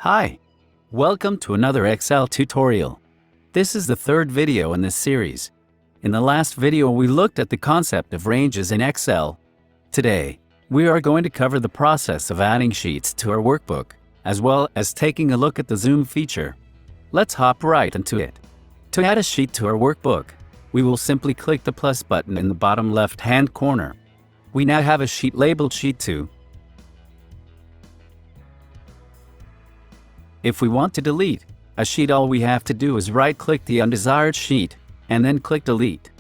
Hi, welcome to another Excel tutorial. This is the third video in this series. In the last video we looked at the concept of ranges in Excel. Today, we are going to cover the process of adding sheets to our workbook, as well as taking a look at the Zoom feature. Let's hop right into it. To add a sheet to our workbook, we will simply click the plus button in the bottom left-hand corner. We now have a sheet labeled Sheet 2. If we want to delete a sheet, all we have to do is right-click the undesired sheet and then click Delete.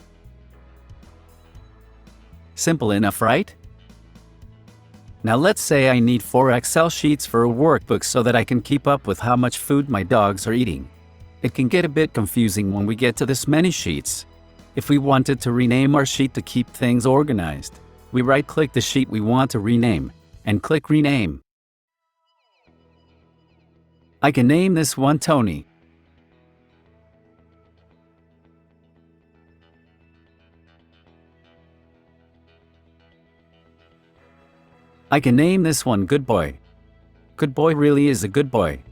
Simple enough, right? Now let's say I need 4 Excel sheets for a workbook so that I can keep up with how much food my dogs are eating. It can get a bit confusing when we get to this many sheets. If we wanted to rename our sheet to keep things organized, we right-click the sheet we want to rename and click Rename. I can name this one Tony. I can name this one Good Boy. Good Boy really is a good boy.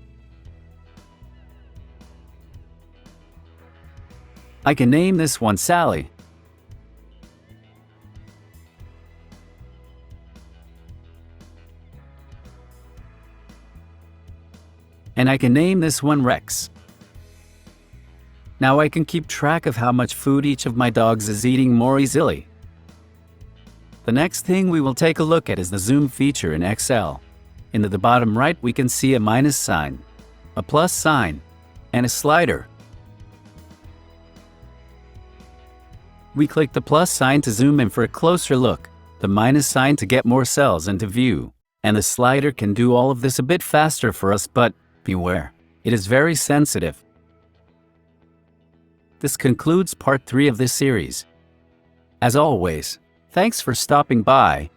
I can name this one Sally. And I can name this one Rex. Now I can keep track of how much food each of my dogs is eating more easily. The next thing we will take a look at is the Zoom feature in Excel. In the bottom right we can see a minus sign, a plus sign, and a slider. We click the plus sign to zoom in for a closer look, the minus sign to get more cells into view, and the slider can do all of this a bit faster for us, but beware, it is very sensitive. This concludes part 3 of this series. As always, thanks for stopping by,